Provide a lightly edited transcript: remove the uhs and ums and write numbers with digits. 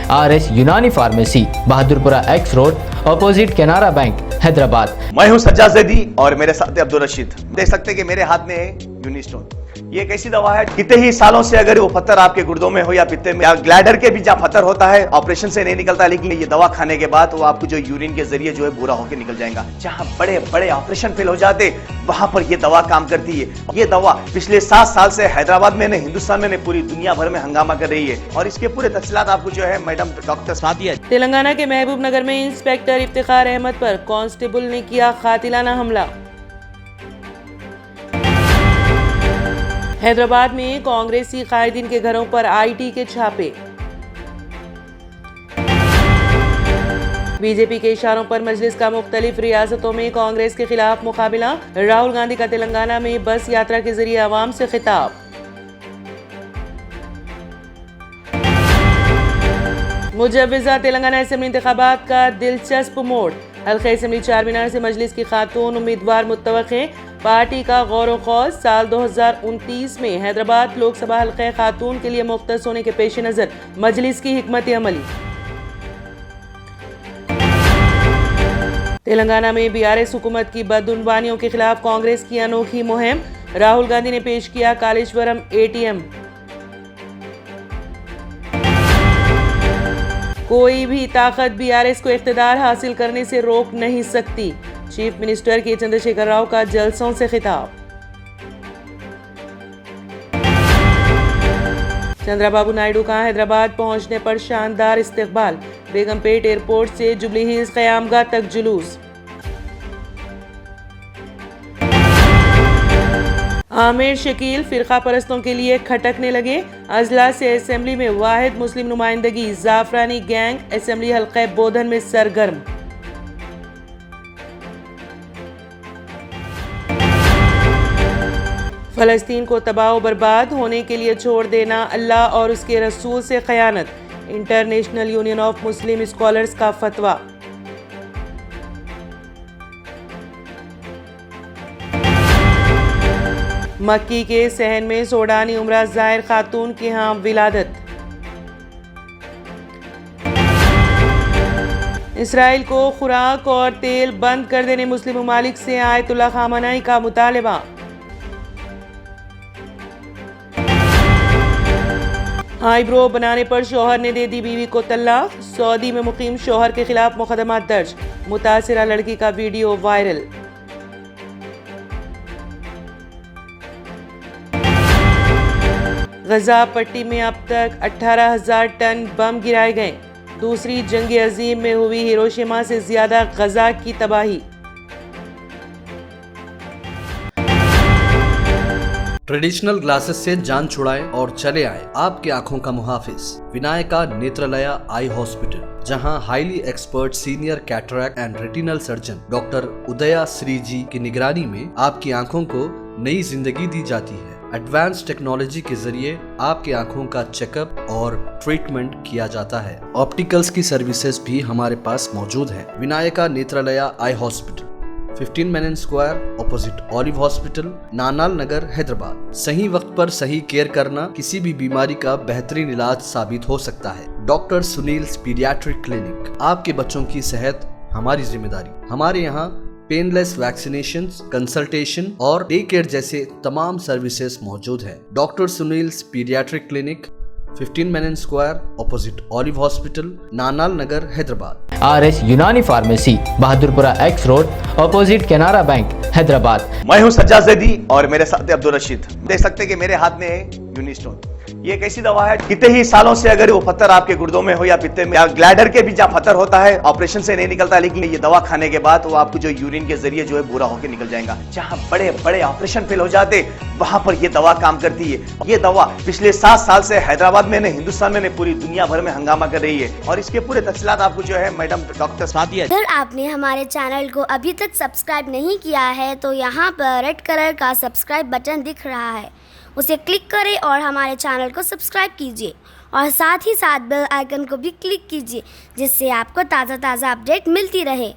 RS Unani pharmacy, Bahadurpura X road, opposite Canara bank, Hyderabad. मैं हूं सज्जाद ज़ैदी और मेरे साथ अब्दुल रशीद। देख सकते हैं कि मेरे हाथ में है यूनिस्टोन। ये एक ऐसी दवा है, कितने ही सालों से अगर वो पत्थर आपके गुर्दों में हो या पित्ते में या ग्लैडर के भी जहाँ पत्थर होता है, ऑपरेशन से नहीं निकलता, लेकिन ये दवा खाने के बाद वो आपको जो यूरिन के जरिए जो है बुरा होकर निकल जाएगा। जहाँ बड़े बड़े ऑपरेशन फेल हो जाते, वहां पर ये दवा काम करती है। ये दवा पिछले 7 साल से हैदराबाद में, हिंदुस्तान में, पूरी दुनिया भर में हंगामा कर रही है। और इसके पूरे तफसीलात आपको जो है मैडम डॉक्टर सादिया। तेलंगाना के महबूब नगर में इंस्पेक्टर इफ्तिखार अहमद पर कांस्टेबल ने किया कातिलाना हमला। हैदराबाद में कांग्रेसी कायदीन के घरों पर IT के छापे। बीजेपी के इशारों पर मजलिस का मुख्तलिफ रियासतों में कांग्रेस के खिलाफ मुकाबला। राहुल गांधी का तेलंगाना में बस यात्रा के जरिए आवाम से खिताब। मुजव्विज़ा तेलंगाना असेंबली इंतखाबात का दिलचस्प मोड़। हल्के असेंबली चारमीनार से मजलिस की खातून उम्मीदवार मुत्तवक़्क़े। पार्टी का गौर ख़ौज़ साल 2029 में हैदराबाद लोकसभा हल्के खातून के लिए मुख्तस होने के पेश नज़र मजलिस की हिकमत अमली। तेलंगाना में BRS हुकूमत की बदउनवानियों के खिलाफ कांग्रेस की अनोखी मुहिम। राहुल गांधी ने पेश किया कालेश्वरम ATM। कोई भी ताकत BRS को इख्तिदार हासिल करने से रोक नहीं सकती। चीफ मिनिस्टर के चंद्रशेखर राव का जलसों से खिताब। चंद्रबाबू नायडू का हैदराबाद पहुंचने पर शानदार इस्तकबाल। बेगमपेट एयरपोर्ट से जुबली हिल्स क़यामगाह तक जुलूस। आमिर शकील फिरका परस्तों के लिए खटकने लगे। अजला से असेंबली में वाहिद मुस्लिम नुमाइंदगी। जाफरानी गैंग असेंबली हल्के बोधन में सरगर्म। फलस्तीन को तबाह बर्बाद होने के लिए छोड़ देना अल्लाह और उसके रसूल से खयानत। International Union of Muslim Scholars का फतवा। मक्की के सहन में सोडानी उम्रा ज़ाहिर खातून की यहाँ विलादत। इसराइल को खुराक और तेल बंद कर देने मुस्लिम ममालिक से आयतुल्लाह खामनाई का मुतालबा। आईब्रो बनाने पर शौहर ने दे दी बीवी को तलाक। सऊदी में मुकीम शौहर के खिलाफ मुकदमा दर्ज। मुतासिरा लड़की का वीडियो वायरल। गजा पट्टी में अब तक 18,000 टन बम गिराए गए। दूसरी जंग अजीम में हुई हिरोशिमा से ज्यादा गजा की तबाही। ट्रेडिशनल ग्लासेस से जान छुड़ाएं और चले आए आपकी आंखों का मुहाफिज विनायका नेत्रालया आई हॉस्पिटल, जहां highly expert senior cataract and retinal surgeon doctor उदया श्री जी की निगरानी में आपकी आंखों को नई जिंदगी दी जाती है। एडवांस टेक्नोलॉजी के जरिए आपकी आंखों का चेकअप और ट्रीटमेंट किया जाता है। ऑप्टिकल्स की सर्विसेज भी हमारे पास मौजूद है। Vinayaka Netralaya eye hospital, 15 Menon square, opposite Olive hospital, Nanal Nagar, Hyderabad. सही वक्त पर सही केयर करना किसी भी बीमारी का बेहतरीन इलाज साबित हो सकता है। डॉक्टर सुनील पीडियाट्रिक क्लिनिक, आपके बच्चों की सेहत हमारी जिम्मेदारी। हमारे यहाँ पेनलेस वैक्सीनेशन, कंसल्टेशन और डे केयर जैसे तमाम सर्विसेज मौजूद है। Doctor Sunil paediatric clinic, 15 Menon square, opposite Olive hospital, Nanal Nagar, Hyderabad. RS Unani pharmacy, Bahadurpura X road, opposite Canara bank, Hyderabad. मैं हूं सज्जाद ज़ैदी और मेरे साथ अब्दुल रशीद। देख सकते हैं कि मेरे हाथ में है यूनिस्टोन। ये एक ऐसी दवा है, कितने ही सालों से अगर वो पत्थर आपके गुर्दों में हो या पित्ते में या ग्लैडर के भी जहाँ पत्थर होता है, ऑपरेशन से नहीं निकलता, लेकिन ये दवा खाने के बाद वो आपको जो यूरिन के जरिए जो है बुरा होकर निकल जाएगा। जहाँ बड़े बड़े ऑपरेशन फेल हो जाते, वहां पर ये दवा काम करती है। ये दवा पिछले 7 साल से हैदराबाद में, हिंदुस्तान में, पूरी दुनिया भर में हंगामा कर रही है। और इसके पूरे तफसीलात आपको जो है मैडम डॉक्टर सादिया। अगर आपने हमारे चैनल को अभी तक सब्सक्राइब नहीं किया है तो यहाँ पर रेड कलर का सब्सक्राइब बटन दिख रहा है, उसे क्लिक करें और हमारे चैनल को सब्सक्राइब कीजिए और साथ ही साथ बेल आइकन को भी क्लिक कीजिए, जिससे आपको ताज़ा अपडेट मिलती रहे।